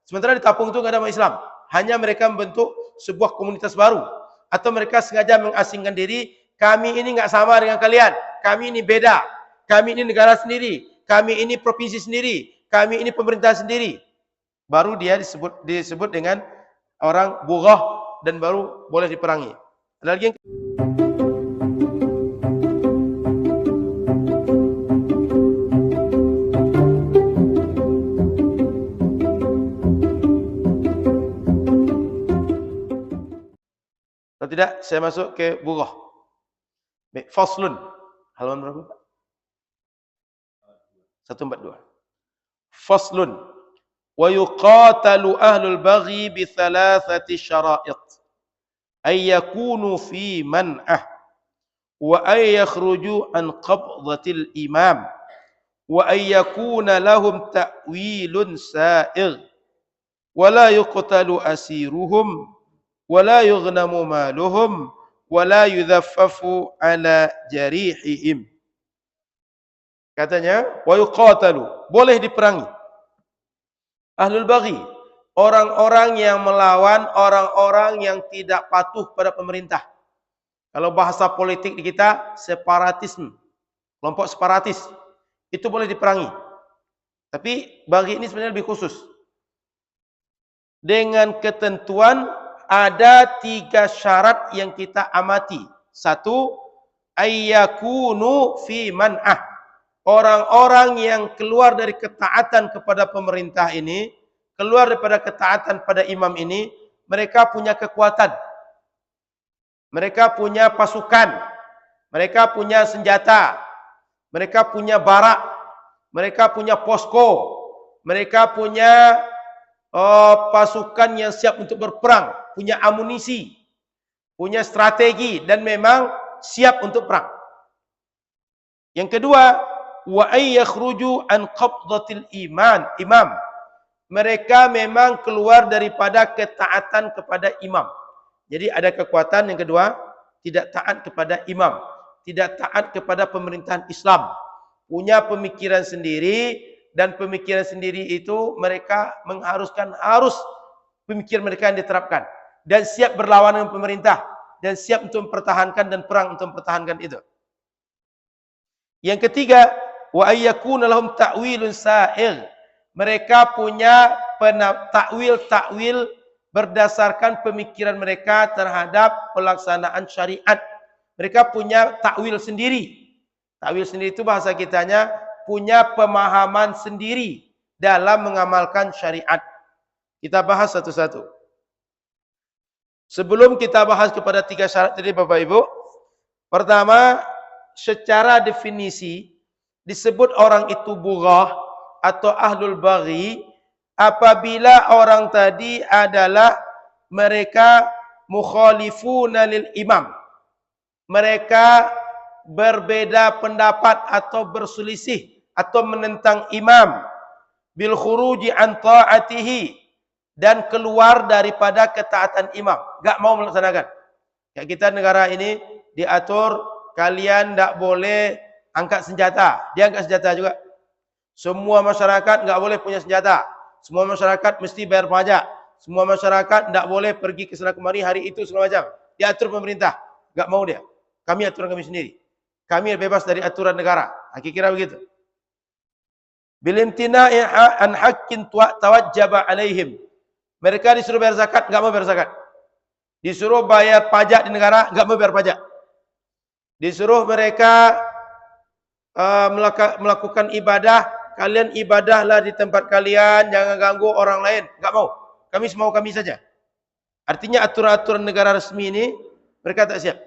Sementara di Tapung itu nggak ada umat Islam. Hanya mereka membentuk sebuah komunitas baru. Atau mereka sengaja mengasingkan diri, kami ini nggak sama dengan kalian. Kami ini beda. Kami ini negara sendiri. Kami ini provinsi sendiri. Kami ini pemerintah sendiri. Baru dia disebut dengan orang bughah dan baru boleh diperangi. Ada lagi yang kalau tidak, saya masuk ke bughah. Faslun. Halaman berapa? 142. Faslun. Wa yuqatalu ahlul baghi bi thalathati syara'it. Ay yakunu fi man'ah. Wa ay yakhruju an qabdatil imam. Wa ay yakuna lahum ta'wilun sa'ir. Wa la yuqtalu asiruhum. ولا يغنم مالهم ولا يذفف على جريحهم. Katanya wa yuqatalu, boleh diperangi ahlul baghi, orang-orang yang melawan orang-orang yang tidak patuh pada pemerintah. Kalau bahasa politik di kita separatisme, kelompok separatis, itu boleh diperangi. Tapi baghi ini sebenarnya lebih khusus dengan ketentuan. Ada 3 syarat yang kita amati. 1, ayyakunu fi man'ah. Orang-orang yang keluar dari ketaatan kepada pemerintah ini, keluar daripada ketaatan pada imam ini, mereka punya kekuatan. Mereka punya pasukan. Mereka punya senjata. Mereka punya barak. Mereka punya posko. Mereka punya pasukan yang siap untuk berperang, punya amunisi, punya strategi, dan memang siap untuk perang. Yang kedua, wa ay yakhruju an qabdatil imam. Mereka memang keluar daripada ketaatan kepada imam. Jadi ada kekuatan yang kedua, tidak taat kepada imam, tidak taat kepada pemerintahan Islam, punya pemikiran sendiri. Dan pemikiran sendiri itu mereka mengharuskan harus pemikiran mereka yang diterapkan. Dan siap berlawanan dengan pemerintah. Dan siap untuk mempertahankan dan perang untuk mempertahankan itu. Yang ketiga, wa ayyakuna lahum ta'wilun sa'ir. Mereka punya takwil berdasarkan pemikiran mereka terhadap pelaksanaan syariat. Mereka punya takwil sendiri. Takwil sendiri itu bahasa kitanya punya pemahaman sendiri dalam mengamalkan syariat. Kita bahas satu-satu. Sebelum kita bahas kepada 3 syarat tadi Bapak Ibu, pertama, secara definisi disebut orang itu bughah atau ahlul baghi apabila orang tadi adalah mereka mukhalifuna lil imam. Mereka berbeda pendapat atau berselisih atau menentang imam bil khuruji an ta'atihi dan keluar daripada ketaatan imam, enggak mau melaksanakan. Kayak kita negara ini diatur kalian enggak boleh angkat senjata, dia angkat senjata juga. Semua masyarakat enggak boleh punya senjata. Semua masyarakat mesti bayar pajak. Semua masyarakat enggak boleh pergi ke sana kemari hari itu segala macam. Diatur pemerintah, enggak mau dia. Kami aturan kami sendiri. Kami bebas dari aturan negara. Kira-kira begitu. Bilimtina'i an haqqin tawajjaba alaihim. Mereka disuruh bayar zakat, enggak mau bayar zakat. Disuruh bayar pajak di negara, enggak mau bayar pajak. Disuruh mereka melakukan ibadah, kalian ibadahlah di tempat kalian, jangan ganggu orang lain. Enggak mau. Kami semau kami saja. Artinya aturan-aturan negara resmi ini mereka tak siap.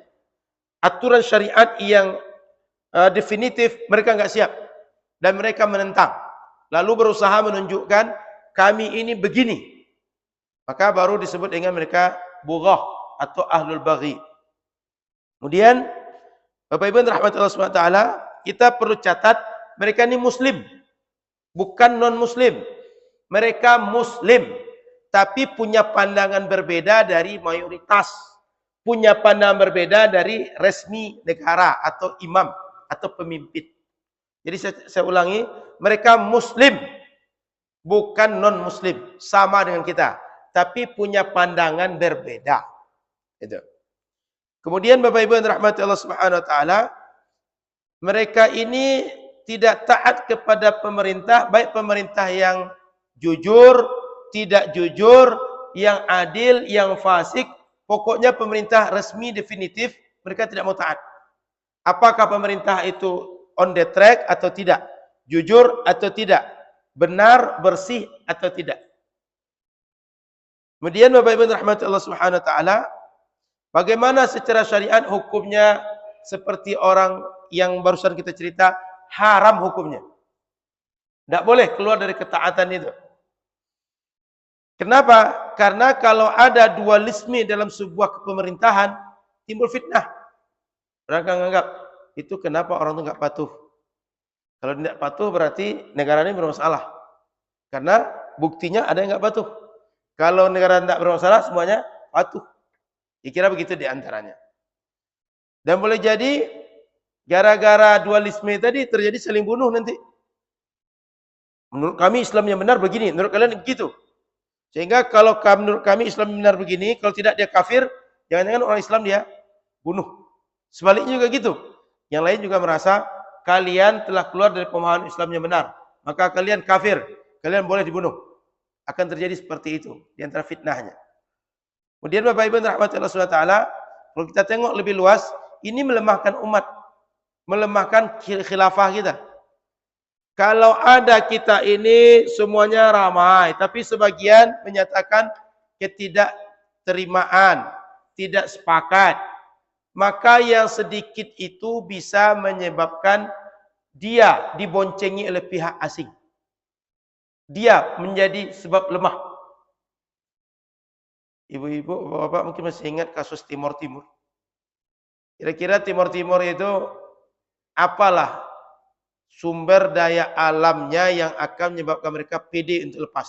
Aturan syariat yang definitif mereka enggak siap. Dan mereka menentang. Lalu berusaha menunjukkan kami ini begini. Maka baru disebut dengan mereka bughah atau ahlul baghi. Kemudian Bapak Ibu yang dirahmati Allah SWT, kita perlu catat mereka ini muslim. Bukan non-muslim. Mereka muslim. Tapi punya pandangan berbeda dari mayoritas. Punya pandangan berbeda dari resmi negara atau imam atau pemimpin. Jadi saya ulangi, mereka muslim. bukan non-muslim, sama dengan kita, tapi punya pandangan berbeda. Itu. Kemudian Bapak Ibu yang dirahmati Allah Subhanahu wa taala, mereka ini tidak taat kepada pemerintah, baik pemerintah yang jujur, tidak jujur, yang adil, yang fasik, pokoknya pemerintah resmi definitif, mereka tidak mau taat. Apakah pemerintah itu on the track atau tidak? Jujur atau tidak? Benar, bersih atau tidak? Kemudian Bapak Ibu rahmati Allah Subhanahu wa taala, bagaimana secara syariat hukumnya seperti orang yang barusan kita cerita, haram hukumnya. Tidak boleh keluar dari ketaatan itu. Kenapa? Karena kalau ada dualisme dalam sebuah kepemerintahan, timbul fitnah. Orang akan menganggap, itu kenapa orang itu nggak patuh? Kalau tidak patuh berarti negara ini bermasalah. Karena buktinya ada yang nggak patuh. Kalau negara tidak bermasalah, semuanya patuh. Dikira begitu diantaranya. Dan boleh jadi, gara-gara dualisme tadi terjadi saling bunuh nanti. Menurut kami Islam yang benar begini, menurut kalian begitu. Sehingga kalau menurut kami Islam yang benar begini, kalau tidak dia kafir, jangan-jangan orang Islam dia bunuh. Sebaliknya juga gitu. Yang lain juga merasa kalian telah keluar dari pemahaman Islam yang benar, maka kalian kafir, kalian boleh dibunuh. Akan terjadi seperti itu di antara fitnahnya. Kemudian Bapak Ibu rahmati Allah Subhanahu wa taala, kalau kita tengok lebih luas, ini melemahkan umat, melemahkan khilafah kita. Kalau ada kita ini semuanya ramai, tapi sebagian menyatakan ketidakterimaan, tidak sepakat, maka yang sedikit itu bisa menyebabkan dia diboncengi oleh pihak asing. Dia menjadi sebab lemah. Ibu-ibu, bapak-bapak mungkin masih ingat kasus Timor Timur. Kira-kira Timor Timur itu apalah sumber daya alamnya yang akan menyebabkan mereka pede untuk lepas.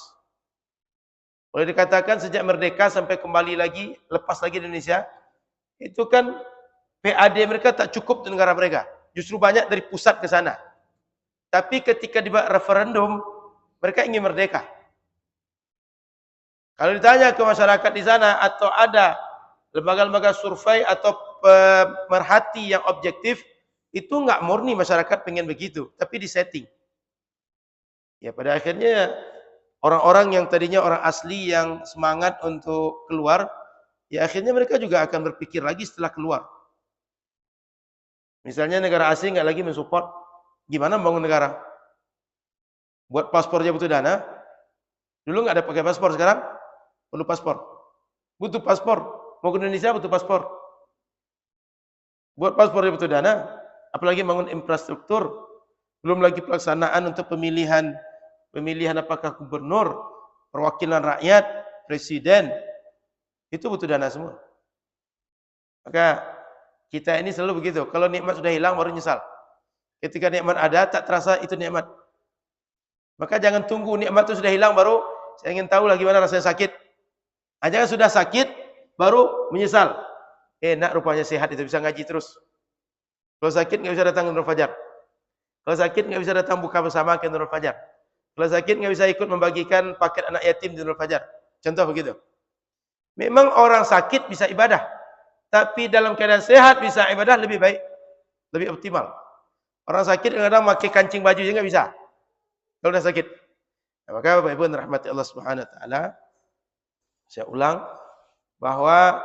Boleh dikatakan sejak merdeka sampai kembali lagi, lepas lagi di Indonesia, itu kan PAD mereka tak cukup di negara mereka. Justru banyak dari pusat ke sana. Tapi ketika dibuat referendum, mereka ingin merdeka. Kalau ditanya ke masyarakat di sana, atau ada lembaga-lembaga survei atau pemerhati yang objektif, itu enggak murni masyarakat pengen begitu, tapi disetting. Ya pada akhirnya orang-orang yang tadinya orang asli yang semangat untuk keluar, ya akhirnya mereka juga akan berpikir lagi setelah keluar. Misalnya negara asing nggak lagi mensupport, gimana membangun negara? Buat paspornya butuh dana. Dulu nggak ada pakai paspor, sekarang perlu paspor. Butuh paspor, mau ke Indonesia butuh paspor. Buat paspornya butuh dana, apalagi bangun infrastruktur. Belum lagi pelaksanaan untuk pemilihan apakah gubernur, perwakilan rakyat, presiden, itu butuh dana semua. Maka kita ini selalu begitu. Kalau nikmat sudah hilang baru nyesal. Ketika nikmat ada tak terasa itu nikmat. Maka jangan tunggu nikmat itu sudah hilang baru saya ingin tahu lah gimana rasanya sakit. Jangan sudah sakit baru menyesal. Enak rupanya sehat itu bisa ngaji terus. Kalau sakit nggak bisa datang ke Nurul Fajar. Kalau sakit nggak bisa datang buka bersama ke Nurul Fajar. Kalau sakit nggak bisa ikut membagikan paket anak yatim di Nurul Fajar. Contoh begitu. Memang orang sakit bisa ibadah. Tapi dalam keadaan sehat bisa ibadah lebih baik, lebih optimal. Orang sakit kadang-kadang pakai kancing baju juga nggak bisa. Kalau sudah sakit. Nah, maka Bapak Ibu rahmati Allah Subhanahu wa taala, saya ulang bahwa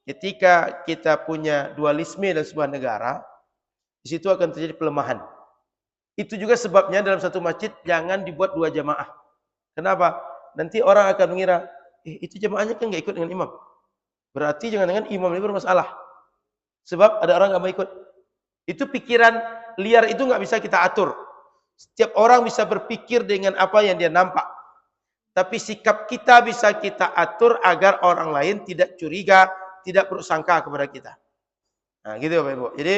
ketika kita punya dualisme dalam sebuah negara, di situ akan terjadi pelemahan. Itu juga sebabnya dalam satu masjid jangan dibuat dua jamaah. Kenapa? Nanti orang akan mengira, itu jamaahnya kan nggak ikut dengan imam. Berarti jangan-jangan imam ini bermasalah. Sebab ada orang nggak mau ikut. Itu pikiran liar itu nggak bisa kita atur. Setiap orang bisa berpikir dengan apa yang dia nampak. Tapi sikap kita bisa kita atur agar orang lain tidak curiga, tidak bersangka kepada kita. Nah, gitu Bapak Ibu. Jadi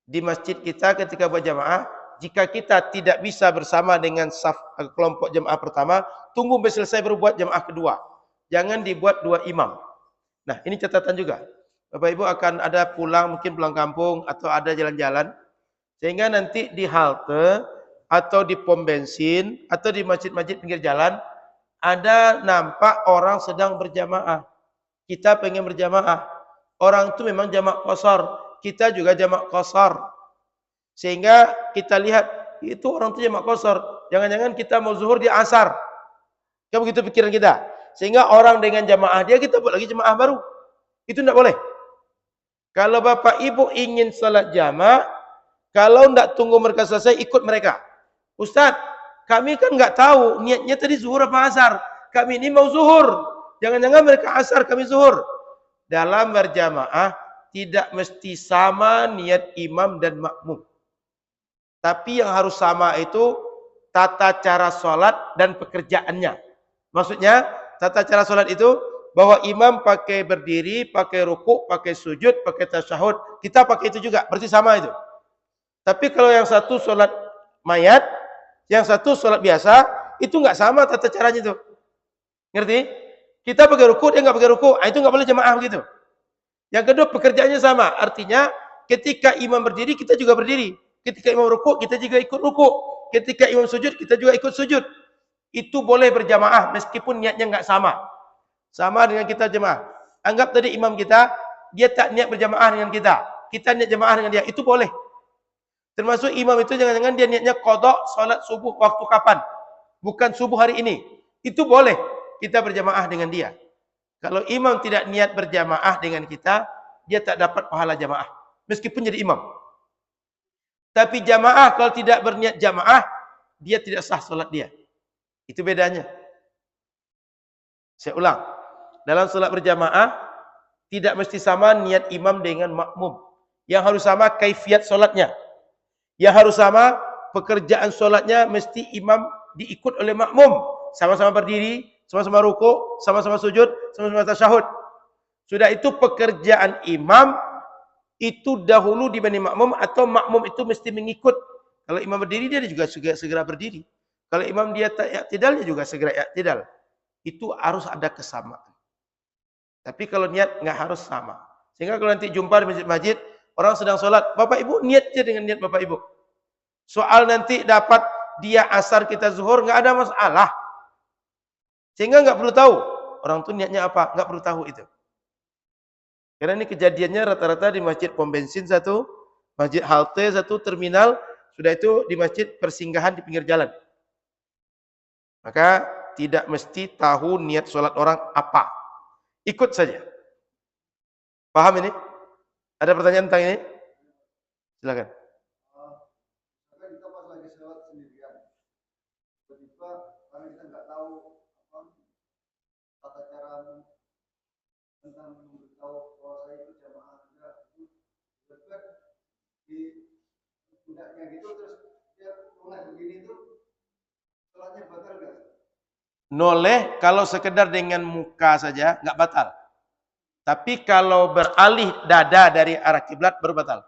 di masjid kita ketika berjamaah, jika kita tidak bisa bersama dengan kelompok jamaah pertama, tunggu sampai selesai baru buat jamaah kedua. Jangan dibuat dua imam. Nah, ini catatan juga. Bapak Ibu akan ada pulang, mungkin pulang kampung atau ada jalan-jalan. Sehingga nanti di halte atau di pom bensin atau di masjid-masjid pinggir jalan ada nampak orang sedang berjamaah. Kita pengen berjamaah. Orang itu memang jamak qashar, kita juga jamak qashar. Sehingga kita lihat itu orang itu jamak qashar. Jangan-jangan kita mau zuhur di asar. Kan begitu pikiran kita. Sehingga orang dengan jamaah dia kita buat lagi jamaah baru. Itu tidak boleh. Kalau bapak ibu ingin salat jamaah, kalau tidak tunggu mereka selesai ikut mereka. Ustaz, kami kan nggak tahu niatnya tadi zuhur apa asar. Kami ini mau zuhur. Jangan-jangan mereka asar, kami zuhur. Dalam berjamaah tidak mesti sama niat imam dan makmum. Tapi yang harus sama itu tata cara sholat dan pekerjaannya. Maksudnya tata cara sholat itu bahwa imam pakai berdiri, pakai rukuk, pakai sujud, pakai tasyahud. Kita pakai itu juga, berarti sama itu. Tapi kalau yang satu sholat mayat, yang satu sholat biasa, itu nggak sama tata caranya itu. Ngerti? Kita pakai ruku, dia nggak pakai ruku. Itu nggak boleh jamaah begitu. Yang kedua, pekerjaannya sama. Artinya, ketika imam berdiri, kita juga berdiri. Ketika imam ruku, kita juga ikut ruku. Ketika imam sujud, kita juga ikut sujud. Itu boleh berjamaah, meskipun niatnya nggak sama. Sama dengan kita jamaah. Anggap tadi imam kita, dia tak niat berjamaah dengan kita. Kita niat jamaah dengan dia. Itu boleh. Termasuk imam itu jangan-jangan dia niatnya qadha salat subuh waktu kapan? Bukan subuh hari ini. Itu boleh kita berjamaah dengan dia. Kalau imam tidak niat berjamaah dengan kita, dia tak dapat pahala jamaah. Meskipun jadi imam. Tapi jamaah kalau tidak berniat jamaah, dia tidak sah salat dia. Itu bedanya. Saya ulang. Dalam salat berjamaah, tidak mesti sama niat imam dengan makmum. Yang harus sama kaifiat salatnya. Yang harus sama pekerjaan solatnya mesti imam diikut oleh makmum. Sama-sama berdiri, sama-sama rukuk, sama-sama sujud, sama-sama tasyahud. Sudah itu pekerjaan imam itu dahulu dibanding makmum atau makmum itu mesti mengikut. Kalau imam berdiri dia juga segera berdiri. Kalau imam dia tak i'tidal dia juga segera i'tidal. Itu harus ada kesamaan. Tapi kalau niat nggak harus sama. Sehingga kalau nanti jumpa di masjid-masjid orang sedang sholat, bapak ibu niatnya dengan niat bapak ibu. Soal nanti dapat dia asar kita zuhur, nggak ada masalah. Sehingga nggak perlu tahu orang itu niatnya apa, nggak perlu tahu itu. Karena ini kejadiannya rata-rata di masjid pom bensin satu, masjid halte satu, terminal, sudah itu di masjid persinggahan di pinggir jalan. Maka tidak mesti tahu niat sholat orang apa. Ikut saja. Paham ini? Ada pertanyaan tentang ini? Silakan. Kita pas lagi sholat sendirian, tiba-tiba karena kita nggak tahu tata cara tentang memberitahu bahwa saya itu jamaah enggak, itu tiba-tiba di pundaknya gitu terus dia mulai begini tuh sholatnya batal nggak? Noleh kalau sekedar dengan muka saja nggak batal. Tapi kalau beralih dada dari arah kiblat berbatal.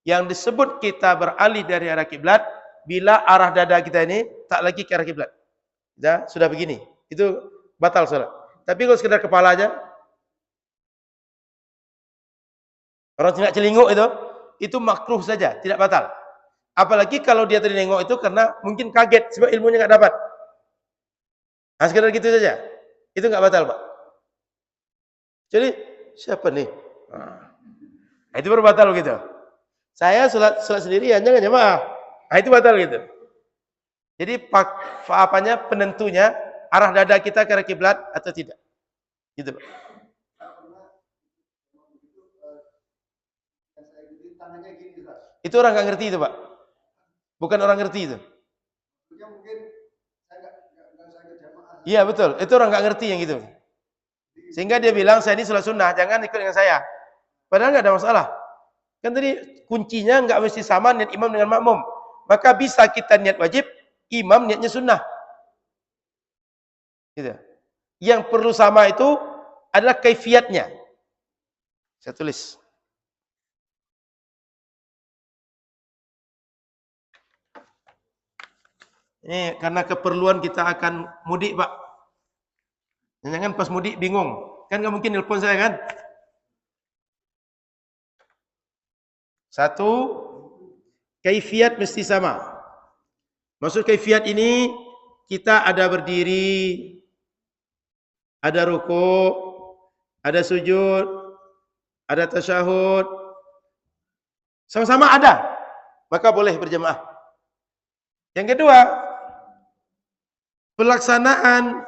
Yang disebut kita beralih dari arah kiblat bila arah dada kita ini tak lagi ke arah kiblat. Ya, sudah begini. Itu batal salat. Tapi kalau sekedar kepala aja, orang tidak celinguk itu makruh saja, tidak batal. Apalagi kalau dia tadi nengok itu karena mungkin kaget sebab ilmunya nggak dapat. Nah, sekedar gitu saja. Itu nggak batal, Pak. Jadi siapa nih? Nah, itu baru batal gitu. Saya sholat sendiri hanya jamaah. Nah, itu batal gitu. Jadi apanya penentunya arah dada kita ke arah kiblat atau tidak. Gitu, Pak. Itu orang nggak ngerti itu, Pak. Bukan orang ngerti itu. Iya betul. Itu orang nggak ngerti yang gitu. Sehingga dia bilang saya ini sholat sunnah, jangan ikut dengan saya. Padahal nggak ada masalah. Kan tadi kuncinya nggak mesti sama niat imam dengan makmum. Maka bisa kita niat wajib, imam niatnya sunnah. Gitu. Yang perlu sama itu adalah kaifiatnya. Saya tulis. Ini karena keperluan kita akan mudik, Pak. Jangan pas mudik bingung. Kan nggak mungkin nelpon saya kan? Satu, kaifiat mesti sama. Maksud kaifiat ini, kita ada berdiri, ada rukuk, ada sujud, ada tasyahud, sama-sama ada, maka boleh berjamaah. Yang kedua, pelaksanaan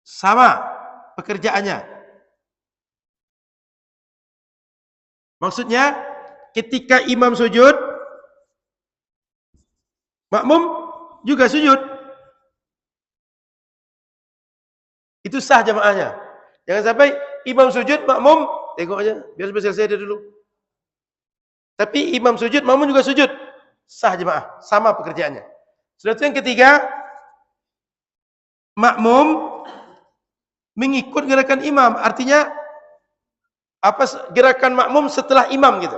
sama pekerjaannya. Maksudnya, ketika imam sujud, makmum juga sujud. Itu sah jamaahnya. Jangan sampai imam sujud, makmum tengok aja, biar selesai dia dulu. Tapi imam sujud, makmum juga sujud. Sah jamaah, sama pekerjaannya. Sudah itu yang ketiga, makmum mengikut gerakan imam. Artinya apa gerakan makmum setelah imam gitu.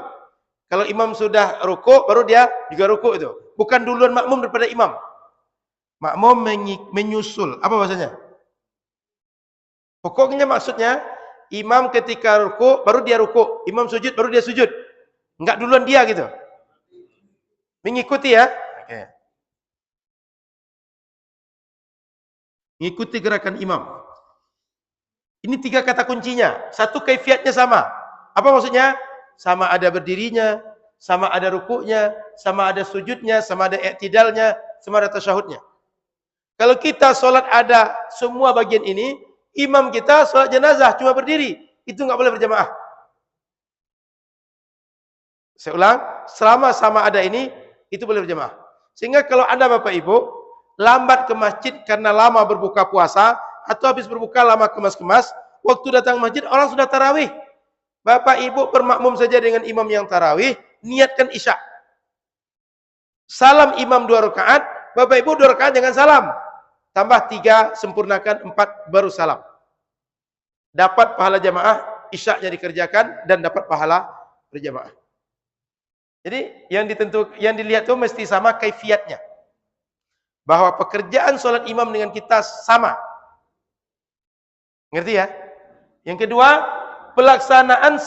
Kalau imam sudah rukuk, baru dia juga rukuk itu. Bukan duluan makmum daripada imam. Makmum menyusul. Apa bahasanya? Pokoknya maksudnya, imam ketika rukuk, baru dia rukuk. Imam sujud, baru dia sujud. Enggak duluan dia gitu. Mengikuti ya. Oke. Mengikuti gerakan imam. Ini 3 kata kuncinya. Satu, kaifiatnya sama. Apa maksudnya? Sama ada berdirinya, sama ada rukuknya, sama ada sujudnya, sama ada i'tidalnya, sama ada tasyahudnya. Kalau kita sholat ada semua bagian ini, imam kita sholat jenazah cuma berdiri, itu nggak boleh berjamaah. Saya ulang, selama sama ada ini, itu boleh berjamaah. Sehingga kalau Anda Bapak Ibu lambat ke masjid karena lama berbuka puasa, atau habis berbuka lama kemas-kemas, waktu datang masjid orang sudah tarawih. Bapak Ibu bermakmum saja dengan imam yang tarawih, niatkan isya. Salam imam 2 rakaat, Bapak Ibu 2 rakaat jangan salam. Tambah 3, sempurnakan 4, baru salam. Dapat pahala jamaah, isya-nya dikerjakan, dan dapat pahala berjamaah. Jadi yang dilihat itu mesti sama kaifiatnya. Bahwa pekerjaan sholat imam dengan kita sama. Ngerti ya? Yang kedua, pelaksanaan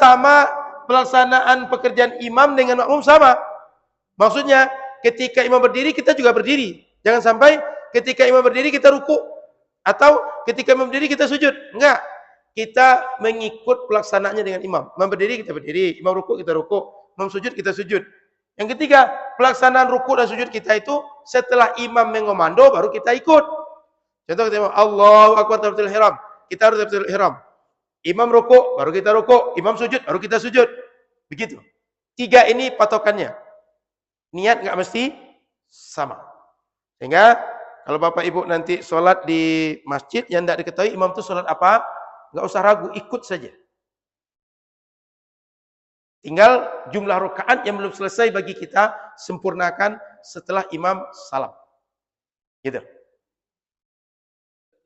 pekerjaan imam dengan makmum sama. Maksudnya, ketika imam berdiri, kita juga berdiri. Jangan sampai ketika imam berdiri kita ruku, atau ketika imam berdiri kita sujud. Enggak. Kita mengikut pelaksanaannya dengan imam. Imam berdiri kita berdiri, imam ruku kita ruku, imam sujud kita sujud. Yang ketiga, pelaksanaan ruku dan sujud kita itu setelah imam mengomando baru kita ikut. Contoh kita Allahu Akbar takbiratul ihram. Kita harus takbiratul ihram. Imam ruku, baru kita ruku. Imam sujud, baru kita sujud. Begitu. 3 ini patokannya. Niat nggak mesti sama. Sehingga kalau Bapak Ibu nanti sholat di masjid yang tidak diketahui imam itu sholat apa, nggak usah ragu, ikut saja. Tinggal jumlah rakaat yang belum selesai bagi kita, sempurnakan setelah imam salam. Gitu.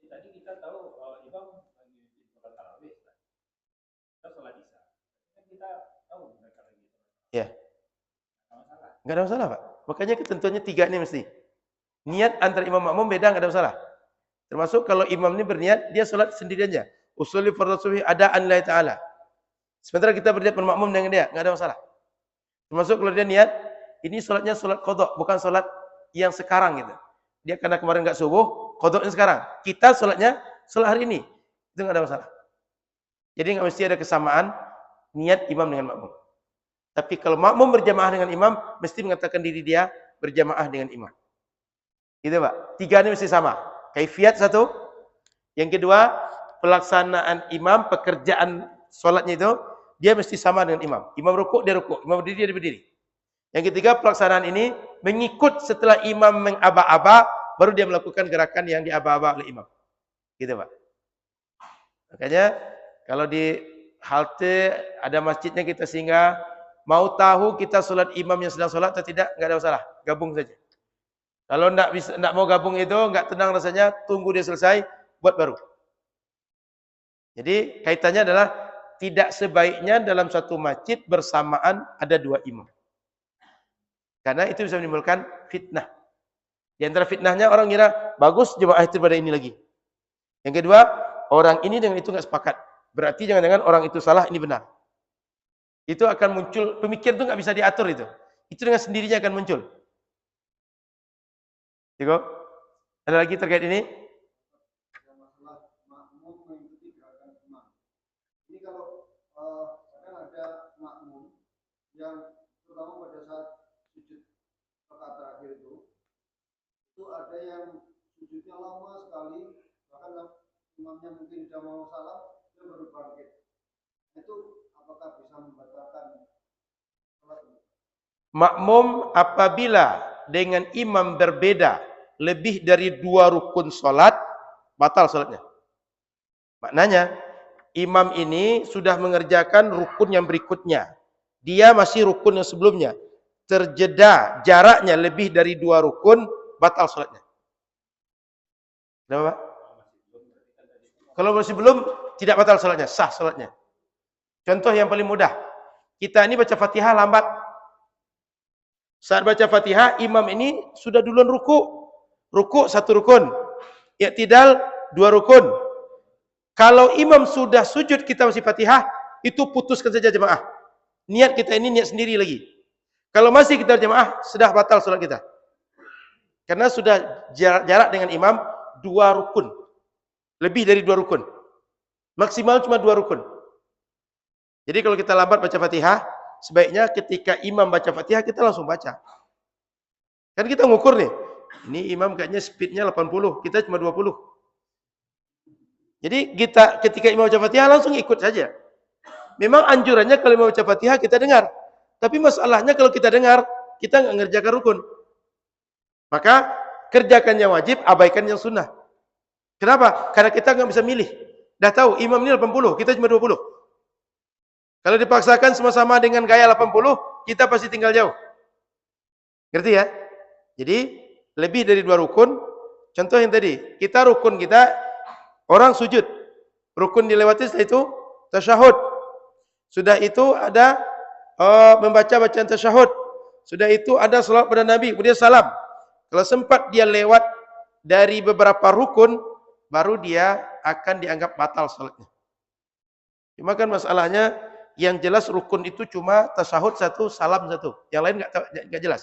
Tadi kita tahu imam lagi sholat tarawih, kita sholat isya. Kita tahu mereka lagi. Ya. Nggak ada masalah, Pak. Makanya ketentuannya 3 ini mesti. Niat antara imam makmum beda, nggak ada masalah. Termasuk kalau imam ini berniat, dia sholat sendirian aja. Usolli fardhu subhi adaan lillahi ta'ala. Sementara kita berniat bermakmum dengan dia, nggak ada masalah. Termasuk kalau dia niat, ini sholatnya sholat qadha, bukan sholat yang sekarang gitu. Dia karena kemarin nggak subuh, qadhanya sekarang. Kita sholatnya sholat hari ini, itu nggak ada masalah. Jadi nggak mesti ada kesamaan niat imam dengan makmum. Tapi kalau makmum berjamaah dengan imam, mesti mengatakan diri dia berjamaah dengan imam. Gitu Pak. 3 ini mesti sama. Kaifiat 1. Yang kedua, pelaksanaan imam, pekerjaan sholatnya itu, dia mesti sama dengan imam. Imam rukuk, dia rukuk. Imam berdiri, dia berdiri. Yang ketiga, pelaksanaan ini mengikut setelah imam mengaba-aba, baru dia melakukan gerakan yang diaba-aba oleh imam. Gitu Pak. Makanya, kalau di halte ada masjidnya kita singgah, mau tahu kita sholat imam yang sedang sholat atau tidak, nggak ada masalah. Gabung saja. Kalau nggak mau gabung itu, nggak tenang rasanya, tunggu dia selesai, buat baru. Jadi kaitannya adalah tidak sebaiknya dalam satu masjid bersamaan ada 2 imam. Karena itu bisa menimbulkan fitnah. Di antara fitnahnya orang kira bagus jemaah itu daripada ini lagi. Yang kedua, orang ini dengan itu nggak sepakat. Berarti jangan-jangan orang itu salah, ini benar. Itu akan muncul, pemikiran itu nggak bisa diatur itu. Itu dengan sendirinya akan muncul. Cukup? Ada lagi terkait ini? masalah makmum mengikuti gerakan imam. Ini kalau kadang ada makmum yang terutama pada saat sujud rakaat terakhir itu ada yang sujudnya lama sekali, bahkan imamnya mungkin sudah mau salam, dia baru bangkit. Itu apakah bisa membatalkan salat? Makmum apabila dengan imam berbeda lebih dari 2 rukun salat, batal salatnya. Maknanya, imam ini sudah mengerjakan rukun yang berikutnya. Dia masih rukun yang sebelumnya. Terjeda jaraknya lebih dari 2 rukun, batal salatnya. Kenapa, Pak? Kalau masih belum, tidak batal salatnya, sah salatnya. Contoh yang paling mudah. Kita ini baca Fatihah lambat. Saat baca Fatihah, imam ini sudah duluan ruku. Ruku 1 rukun. I'tidal 2 rukun. Kalau imam sudah sujud kita masih Fatihah, itu putuskan saja jemaah. Niat kita ini niat sendiri lagi. Kalau masih kita jemaah, sudah batal salat kita. Karena sudah jarak dengan imam 2 rukun. Lebih dari 2 rukun. Maksimal cuma 2 rukun. Jadi kalau kita lambat baca Fatihah, sebaiknya ketika imam baca Fatihah, kita langsung baca. Kan kita ngukur nih. Ini imam kayaknya speednya 80, kita cuma 20. Jadi kita ketika imam baca Fatihah langsung ikut saja. Memang anjurannya kalau imam baca Fatihah kita dengar. Tapi masalahnya kalau kita dengar, kita nggak ngerjakan rukun. Maka kerjakan yang wajib, abaikan yang sunnah. Kenapa? Karena kita nggak bisa milih. Dah tahu imam ini 80, kita cuma 20. Kalau dipaksakan sama-sama dengan gaya 80, kita pasti tinggal jauh. Ngerti ya? Jadi lebih dari 2 rukun. Contoh yang tadi, kita rukun kita orang sujud. Rukun dilewati setelah itu tasyahud. Sudah itu ada membaca bacaan tasyahud. Sudah itu ada salat pada Nabi, kemudian salam. Kalau sempat dia lewat dari beberapa rukun, baru dia akan dianggap batal salatnya. Cuma kan masalahnya yang jelas rukun itu cuma tasyahud 1, salam 1. Yang lain enggak jelas.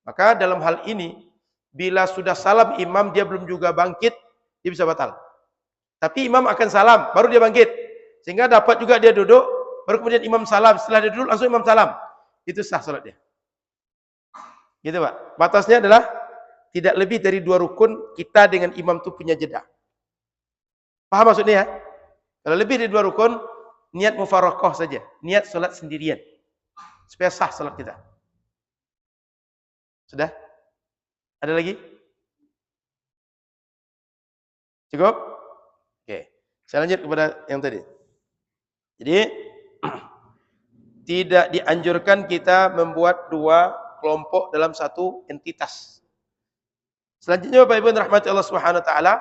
Maka dalam hal ini, bila sudah salam imam dia belum juga bangkit, dia bisa batal. Tapi imam akan salam, baru dia bangkit. Sehingga dapat juga dia duduk, baru kemudian imam salam. Setelah dia duduk, langsung imam salam. Itu sah salat dia. Gitu Pak. Batasnya adalah tidak lebih dari 2 rukun, kita dengan imam itu punya jeda. Paham maksudnya ya? Kalau lebih dari 2 rukun, niat mufarokoh saja. Niat salat sendirian. Supaya sah salat kita. Sudah? Ada lagi? Cukup? Oke. Saya lanjut kepada yang tadi. Jadi, tidak dianjurkan kita membuat 2 kelompok dalam 1 entitas. Selanjutnya Bapak Ibu rahmati Allah Subhanahu wa taala,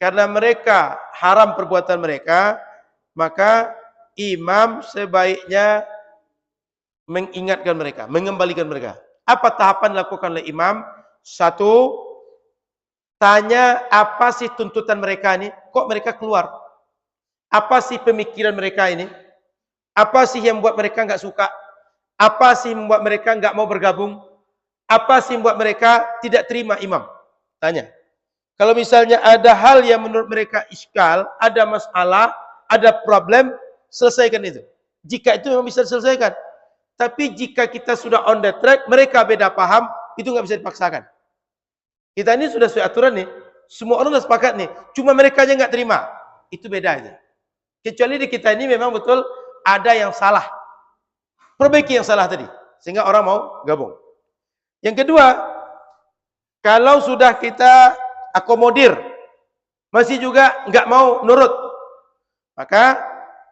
karena mereka haram perbuatan mereka, maka imam sebaiknya mengingatkan mereka, mengembalikan mereka. Apa tahapan dilakukan oleh imam? 1, tanya apa sih tuntutan mereka ini? Kok mereka keluar? Apa sih pemikiran mereka ini? Apa sih yang membuat mereka enggak suka? Apa sih yang membuat mereka enggak mau bergabung? Apa sih yang membuat mereka tidak terima imam? Tanya. Kalau misalnya ada hal yang menurut mereka iskal, ada masalah, ada problem, selesaikan itu. Jika itu memang bisa diselesaikan. Tapi jika kita sudah on the track, mereka beda paham, itu nggak bisa dipaksakan. Kita ini sudah sesuai aturan nih, semua orang sudah sepakat nih, cuma mereka aja nggak terima. Itu beda aja. Kecuali di kita ini memang betul ada yang salah. Perbaiki yang salah tadi, sehingga orang mau gabung. Yang kedua, kalau sudah kita akomodir, masih juga nggak mau nurut, maka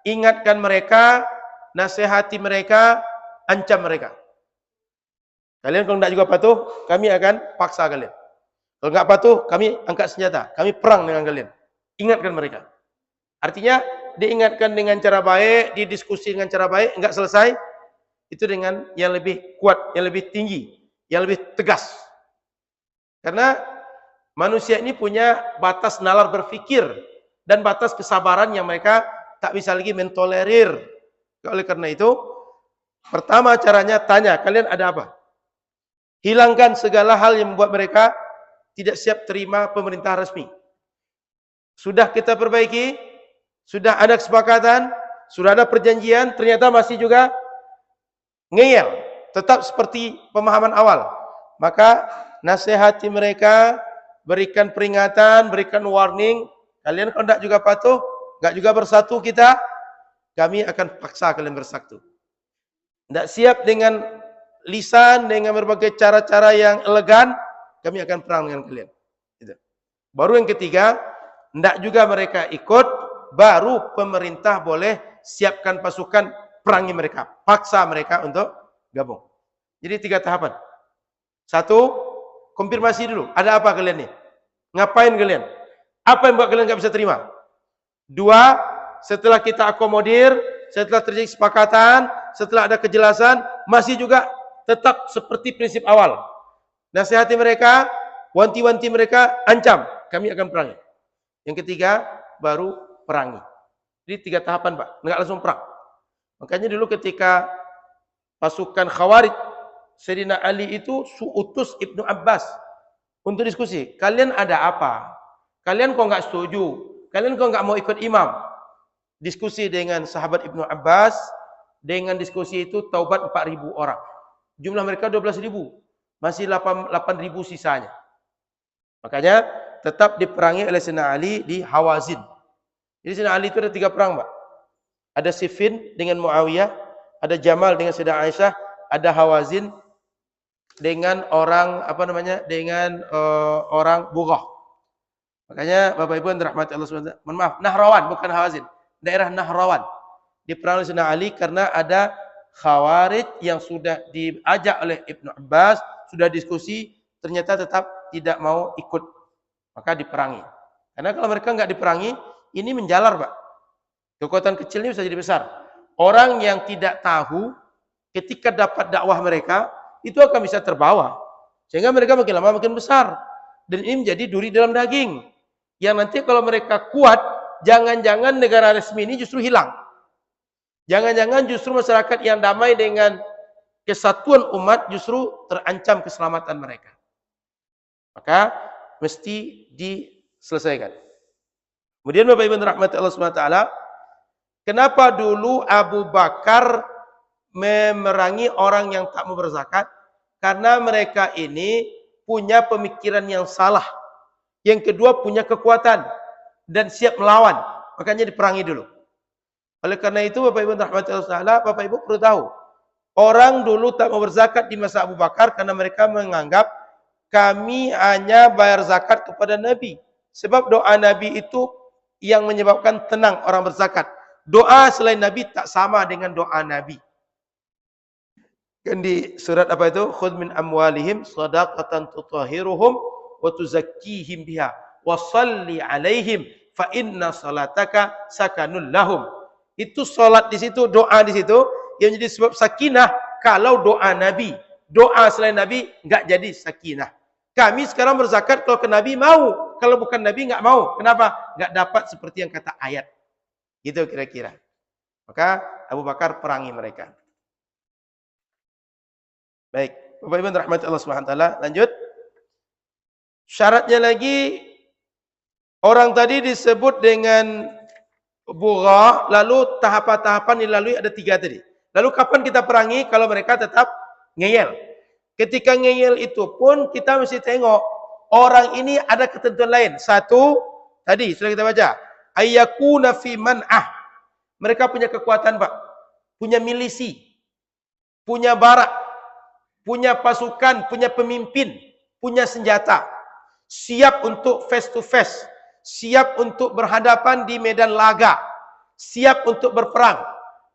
ingatkan mereka, nasihati mereka, ancam mereka. Kalian kalau tidak juga patuh, kami akan paksa kalian. Kalau nggak patuh, kami angkat senjata, kami perang dengan kalian. Ingatkan mereka. Artinya diingatkan dengan cara baik, didiskusi dengan cara baik, nggak selesai, itu dengan yang lebih kuat, yang lebih tinggi, yang lebih tegas. Karena manusia ini punya batas nalar berpikir dan batas kesabaran yang mereka tak bisa lagi mentolerir. Oleh karena itu, pertama caranya tanya, kalian ada apa? Hilangkan segala hal yang membuat mereka tidak siap terima pemerintah resmi. Sudah kita perbaiki, sudah ada kesepakatan, sudah ada perjanjian, ternyata masih juga ngeyel, tetap seperti pemahaman awal. Maka nasihati mereka, berikan peringatan, berikan warning. Kalian kalau tidak juga patuh, tidak juga bersatu kita, kami akan paksa kalian bersatu. Tidak siap dengan lisan, dengan berbagai cara-cara yang elegan, kami akan perang dengan kalian. Gitu. Baru yang ketiga, tidak juga mereka ikut, baru pemerintah boleh siapkan pasukan, perangi mereka, paksa mereka untuk gabung. Jadi 3 tahapan. 1, konfirmasi dulu, ada apa kalian nih? Ngapain kalian? Apa yang buat kalian nggak bisa terima? 2, setelah kita akomodir, setelah terjadi kesepakatan, setelah ada kejelasan, masih juga tetap seperti prinsip awal. Nasihati mereka, wanti-wanti mereka, ancam, kami akan perangi. Yang ketiga, baru perangi. Jadi 3 tahapan, Pak, nggak langsung perang. Makanya dulu ketika pasukan Khawarij, Sayyidina Ali itu utus Ibnu Abbas untuk diskusi. Kalian ada apa? Kalian kok nggak setuju? Kalian kok nggak mau ikut imam? Diskusi dengan sahabat Ibnu Abbas, dengan diskusi itu taubat 4.000 orang. Jumlah mereka 12.000. Masih 8.000 sisanya. Makanya tetap diperangi oleh Sayyidina Ali di Hawazin. Jadi Sayyidina Ali itu ada 3 perang, Pak. Ada Siffin dengan Muawiyah, ada Jamal dengan Sayyidah Aisyah, ada Hawazin dengan orang dengan orang Bughah. Makanya Bapak Ibu yang dirahmati Allah SWT, mohon maaf, Nahrawan bukan Hawazin, daerah Nahrawan. Diperang oleh Sayyidina Ali karena ada Khawarij yang sudah diajak oleh Ibnu Abbas, sudah diskusi, ternyata tetap tidak mau ikut. Maka diperangi. Karena kalau mereka nggak diperangi, ini menjalar, Pak. Kekuatan kecil ini bisa jadi besar. Orang yang tidak tahu, ketika dapat dakwah mereka, itu akan bisa terbawa. Sehingga mereka makin lama makin besar. Dan ini menjadi duri dalam daging. Yang nanti kalau mereka kuat, jangan-jangan negara resmi ini justru hilang. Jangan-jangan justru masyarakat yang damai dengan kesatuan umat justru terancam keselamatan mereka. Maka mesti diselesaikan. Kemudian Bapak Ibu rahmati Allah SWT, kenapa dulu Abu Bakar memerangi orang yang tak mau berzakat? Karena mereka ini punya pemikiran yang salah. Yang kedua punya kekuatan dan siap melawan. Makanya diperangi dulu. Oleh karena itu Bapak Ibu rahmati Allah SWT, Bapak Ibu perlu tahu, orang dulu tak mau berzakat di masa Abu Bakar karena mereka menganggap kami hanya bayar zakat kepada Nabi. Sebab doa Nabi itu yang menyebabkan tenang orang berzakat. Doa selain Nabi tak sama dengan doa Nabi. Kan di surat apa itu? Khudh min amwalihim shadaqatan tutahhiruhum wa tuzakkihim biha wa shalli alaihim fa inna salataka sakanul lahum. Itu salat di situ, doa di situ yang jadi sebab sakinah. Kalau doa Nabi, doa selain Nabi enggak jadi sakinah. Kami sekarang berzakat kalau ke Nabi mau, kalau bukan Nabi enggak mau. Kenapa? Enggak dapat seperti yang kata ayat. Gitu kira-kira. Maka Abu Bakar perangi mereka. Baik, Bapak Ibu rahmati Allah Subhanahu wa taala, lanjut. Syaratnya lagi orang tadi disebut dengan Bughah, lalu tahapan-tahapan dilalui ada 3 tadi. Lalu kapan kita perangi kalau mereka tetap ngeyel? Ketika ngeyel itu pun kita mesti tengok orang ini ada ketentuan lain. 1, tadi sudah kita baca, ayyakuna fi man'ah. Mereka punya kekuatan, Pak. Punya milisi, punya barak, punya pasukan, punya pemimpin, punya senjata. Siap untuk face to face, siap untuk berhadapan di medan laga, siap untuk berperang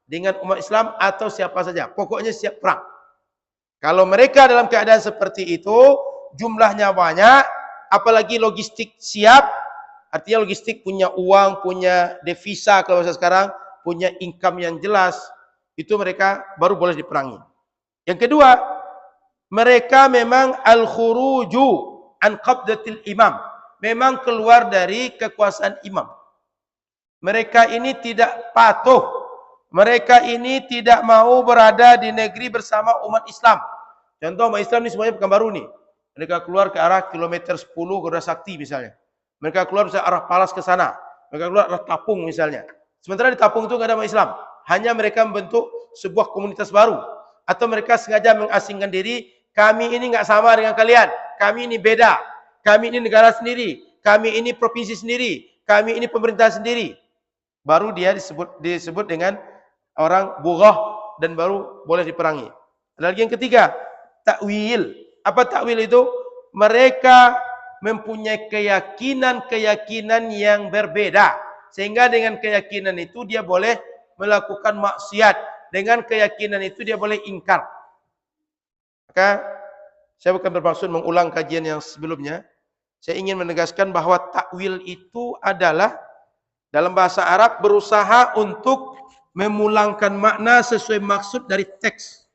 dengan umat Islam atau siapa saja. Pokoknya siap perang. Kalau mereka dalam keadaan seperti itu, jumlahnya banyak, apalagi logistik siap, artinya logistik punya uang, punya devisa kalau bahasa sekarang, punya income yang jelas, itu mereka baru boleh diperangi. Yang kedua, mereka memang al-khuruju an qabdatil imam. Memang keluar dari kekuasaan imam. Mereka ini tidak patuh. Mereka ini tidak mau berada di negeri bersama umat Islam. Contoh umat Islam ini semuanya bukan baru nih. Mereka keluar ke arah kilometer 10 Gora Sakti misalnya. Mereka keluar misalnya arah Palas ke sana. Mereka keluar arah Tapung misalnya. Sementara di Tapung itu nggak ada umat Islam. Hanya mereka membentuk sebuah komunitas baru. Atau mereka sengaja mengasingkan diri. Kami ini nggak sama dengan kalian. Kami ini beda. Kami ini negara sendiri. Kami ini provinsi sendiri. Kami ini pemerintah sendiri. Baru dia disebut dengan orang bughah dan baru boleh diperangi. Ada lagi yang ketiga, takwil. Apa takwil itu? Mereka mempunyai keyakinan-keyakinan yang berbeda. Sehingga dengan keyakinan itu dia boleh melakukan maksiat. Dengan keyakinan itu dia boleh ingkar. Maka saya bukan bermaksud mengulang kajian yang sebelumnya. Saya ingin menegaskan bahwa takwil itu adalah dalam bahasa Arab berusaha untuk memulangkan makna sesuai maksud dari teks.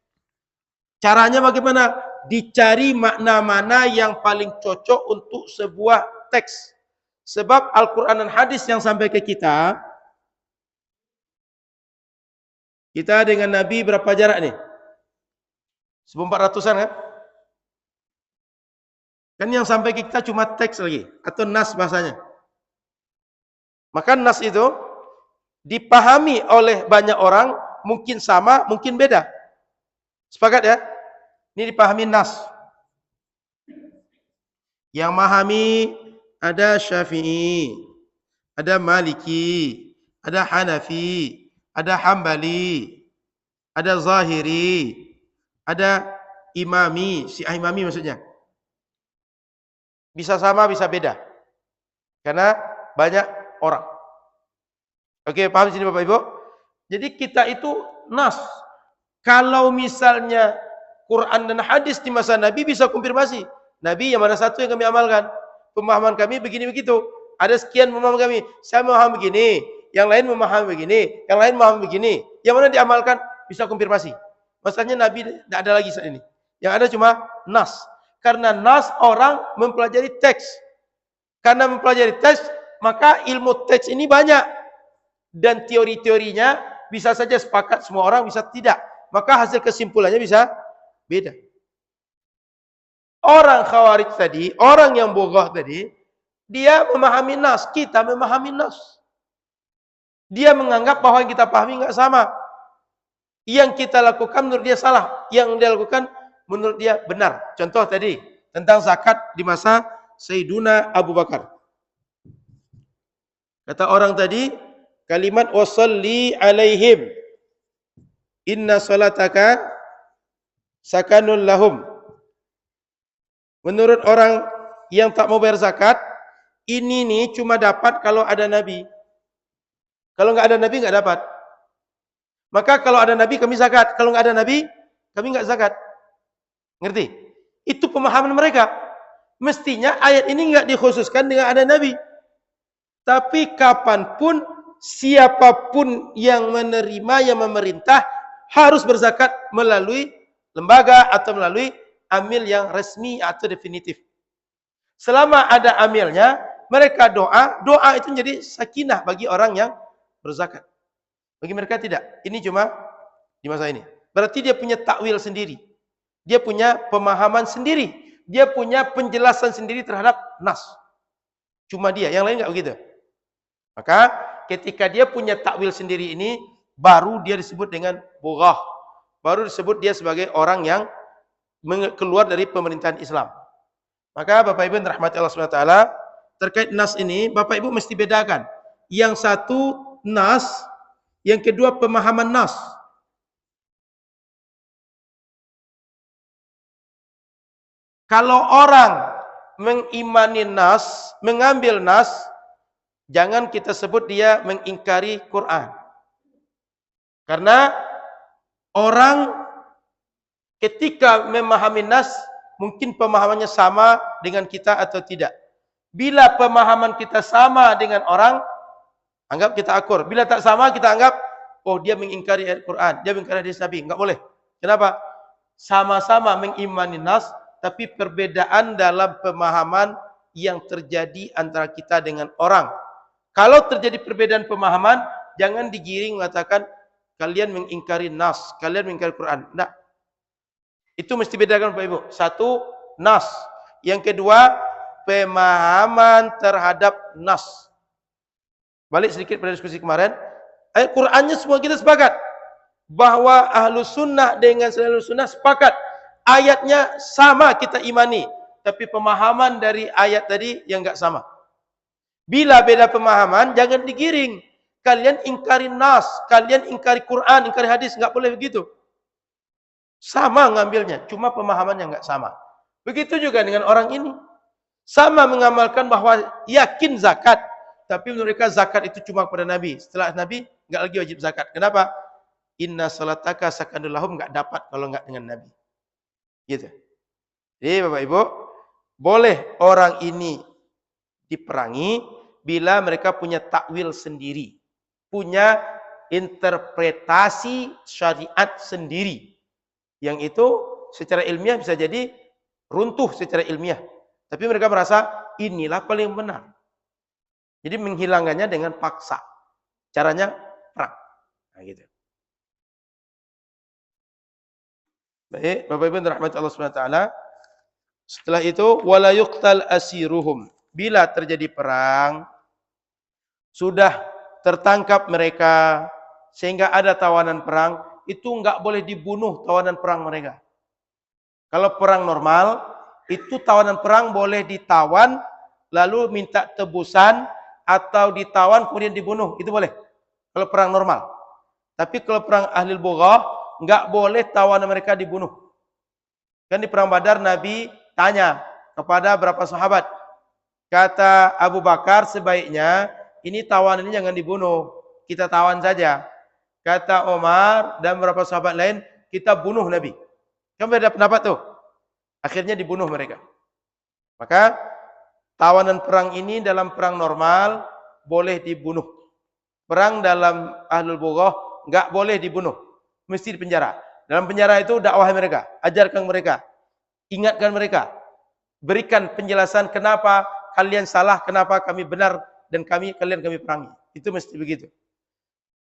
Caranya bagaimana? Dicari makna-makna yang paling cocok untuk sebuah teks. Sebab Al-Quran dan hadis yang sampai ke kita dengan Nabi berapa jarak nih? 1400-an kan? Kan yang sampai ke kita cuma teks lagi. Atau nas bahasanya. Maka nas itu dipahami oleh banyak orang, mungkin sama, mungkin beda. Sepakat ya? Ini dipahami nas. Yang memahami ada Syafi'i, ada Maliki, ada Hanafi, ada Hambali, ada Zahiri, ada Imami, Syiah Imami maksudnya. Bisa sama, bisa beda. Karena banyak orang. Oke, paham sini Bapak Ibu? Jadi kita itu nas. Kalau misalnya Quran dan hadis di masa Nabi bisa konfirmasi. Nabi yang mana satu yang kami amalkan? Pemahaman kami begini begitu. Ada sekian pemahaman kami. Saya memaham begini, yang lain memahami begini, yang lain memahami begini. Yang mana diamalkan bisa konfirmasi. Masalahnya Nabi tidak ada lagi saat ini. Yang ada cuma nas. Karena nas orang mempelajari teks. Karena mempelajari teks, maka ilmu teks ini banyak. Dan teori-teorinya bisa saja sepakat semua orang, bisa tidak. Maka hasil kesimpulannya bisa beda. Orang Khawarij tadi, orang yang bogoh tadi, dia memahami nas, kita memahami nas. Dia menganggap bahwa yang kita pahami nggak sama. Yang kita lakukan menurut dia salah, yang dia lakukan menurut dia benar. Contoh tadi tentang zakat di masa Sayyiduna Abu Bakar. Kata orang tadi, kalimat wasalli alaihim inna salataka sakanun lahum. Menurut orang yang tak mau bayar zakat, ini nih cuma dapat kalau ada Nabi. Kalau nggak ada Nabi nggak dapat. Maka kalau ada Nabi kami zakat, kalau nggak ada Nabi kami nggak zakat. Ngerti? Itu pemahaman mereka. Mestinya ayat ini nggak dikhususkan dengan ada Nabi. Tapi kapanpun siapapun yang menerima, yang memerintah harus berzakat melalui lembaga atau melalui amil yang resmi atau definitif. Selama ada amilnya, mereka doa itu jadi sakinah bagi orang yang berzakat. Bagi mereka tidak. Ini cuma di masa ini. Berarti dia punya takwil sendiri. Dia punya pemahaman sendiri. Dia punya penjelasan sendiri terhadap nas. Cuma dia, yang lain nggak begitu. Maka ketika dia punya takwil sendiri ini, baru dia disebut dengan bughah. Baru disebut dia sebagai orang yang keluar dari pemerintahan Islam. Maka Bapak Ibu rahmati Allah SWT, terkait nas ini, Bapak Ibu mesti bedakan. Yang satu nas, yang kedua pemahaman nas. Kalau orang mengimani nas, mengambil nas, jangan kita sebut dia mengingkari Quran. Karena orang ketika memahami nas, mungkin pemahamannya sama dengan kita atau tidak. Bila pemahaman kita sama dengan orang, anggap kita akur. Bila tak sama, kita anggap, oh dia mengingkari ayat Quran, dia mengingkari hadis Nabi. Enggak boleh. Kenapa? Sama-sama mengimani nas, tapi perbedaan dalam pemahaman yang terjadi antara kita dengan orang. Kalau terjadi perbedaan pemahaman, jangan digiring mengatakan, kalian mengingkari nas, kalian mengingkari Quran. Enggak. Itu mesti bedakan Bapak Ibu. Satu, nas. Yang kedua, pemahaman terhadap nas. Balik sedikit pada diskusi kemarin. Ayat Qur'annya semua kita sepakat. Bahwa Ahlus Sunnah dengan selain Ahlus Sunnah sepakat. Ayatnya sama kita imani. Tapi pemahaman dari ayat tadi yang enggak sama. Bila beda pemahaman, jangan digiring. Kalian ingkari nas, kalian ingkari Quran, ingkari hadis, enggak boleh begitu. Sama ngambilnya, cuma pemahamannya enggak sama. Begitu juga dengan orang ini. Sama mengamalkan bahwa yakin zakat, tapi mereka zakat itu cuma kepada Nabi. Setelah Nabi, enggak lagi wajib zakat. Kenapa? Inna salataka sakanul lahum, enggak dapat kalau enggak dengan Nabi. Gitu. Jadi Bapak Ibu, boleh orang ini diperangi bila mereka punya takwil sendiri, punya interpretasi syariat sendiri. Yang itu secara ilmiah bisa jadi runtuh secara ilmiah. Tapi mereka merasa inilah paling benar. Jadi menghilangkannya dengan paksa. Caranya perang. Nah, gitu. Baik, Bapak Ibu rahmat Allah Subhanahu wa taala. Setelah itu wala yuqtal asiruhum. Bila terjadi perang, sudah tertangkap mereka sehingga ada tawanan perang, itu enggak boleh dibunuh tawanan perang mereka. Kalau perang normal, itu tawanan perang boleh ditawan lalu minta tebusan atau ditawan kemudian dibunuh, itu boleh. Kalau perang normal. Tapi kalau perang Ahlul Bughah, enggak boleh tawanan mereka dibunuh. Kan di perang Badar Nabi tanya kepada berapa sahabat. Kata Abu Bakar, sebaiknya ini tawanan ini jangan dibunuh, kita tawan saja. Kata Omar dan beberapa sahabat lain, kita bunuh Nabi. Kan beda pendapat tuh. Akhirnya dibunuh mereka. Maka tawanan perang ini dalam perang normal boleh dibunuh. Perang dalam Ahlul Bughah enggak boleh dibunuh, mesti dipenjara. Dalam penjara itu dakwah mereka, ajarkan mereka, ingatkan mereka, berikan penjelasan kenapa kalian salah, kenapa kami benar, dan kalian kami perangi. Itu mesti begitu.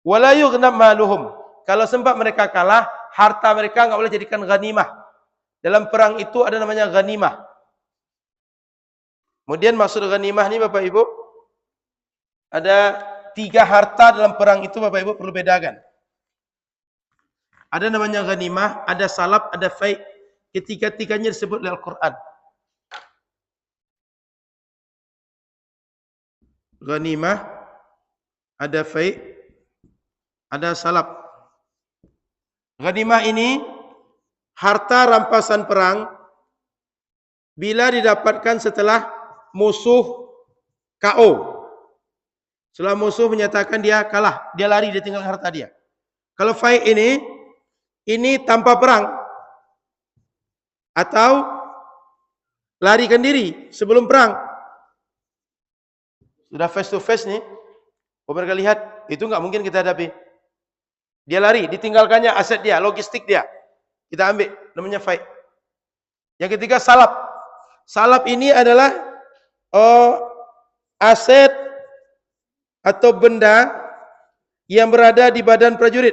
Wala yughnam maluhum. Kalau sempat mereka kalah, harta mereka enggak boleh jadikan ghanimah. Dalam perang itu ada namanya ghanimah. Kemudian maksud ghanimah ini Bapak Ibu, ada 3 harta dalam perang itu Bapak Ibu perlu bedakan. Ada namanya ghanimah, ada salab, ada fai'. Ketiga-tiganya disebut dalam Al-Quran. Ghanimah, ada fai', ada salab. Ghanimah ini harta rampasan perang bila didapatkan setelah musuh KO. Setelah musuh menyatakan dia kalah, dia lari, dia tinggal harta dia. Kalau fai' ini tanpa perang atau larikan diri sebelum perang. Sudah face to face nih, mereka lihat, itu enggak mungkin kita hadapi. Dia lari, ditinggalkannya aset dia, logistik dia. Kita ambil, namanya fai'. Yang ketiga salab. Salab ini adalah aset atau benda yang berada di badan prajurit.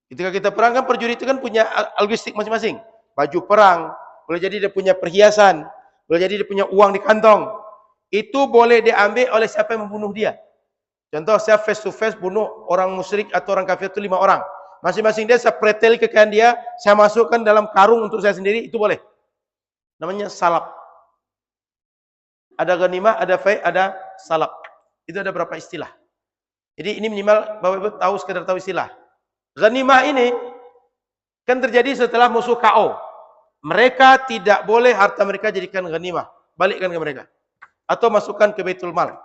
Ketika kita perang kan prajurit itu kan punya logistik masing-masing. Baju perang, boleh jadi dia punya perhiasan, boleh jadi dia punya uang di kantong. Itu boleh diambil oleh siapa yang membunuh dia. Contoh saya face to face bunuh orang musyrik atau orang kafir itu 5 orang. Masing-masing dia saya preteli kekayaan dia, saya masukkan dalam karung untuk saya sendiri, itu boleh. Namanya salab. Ada ghanimah, ada fai', ada salab. Itu ada berapa istilah. Jadi ini minimal Bapak Ibu tahu, sekedar tahu istilah. Ghanimah ini kan terjadi setelah musuh KO. Mereka tidak boleh harta mereka jadikan ghanimah. Balikkan ke mereka. Atau masukkan ke Baitul Mal.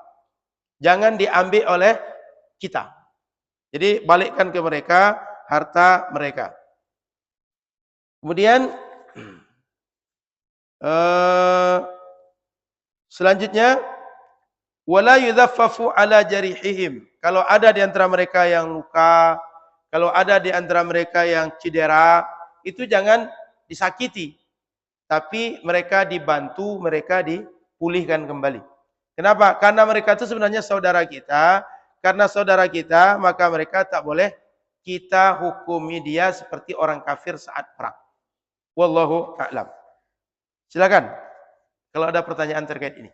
Jangan diambil oleh kita. Jadi balikkan ke mereka harta mereka. Kemudian selanjutnya wala yudzaffafu ala jarihihim. Kalau ada di antara mereka yang luka, kalau ada di antara mereka yang cedera, itu jangan disakiti. Tapi mereka dibantu, mereka dipulihkan kembali. Kenapa? Karena mereka itu sebenarnya saudara kita. Karena saudara kita, maka mereka tak boleh kita hukumi dia seperti orang kafir saat perang. Wallahu a'lam. Silakan kalau ada pertanyaan terkait ini.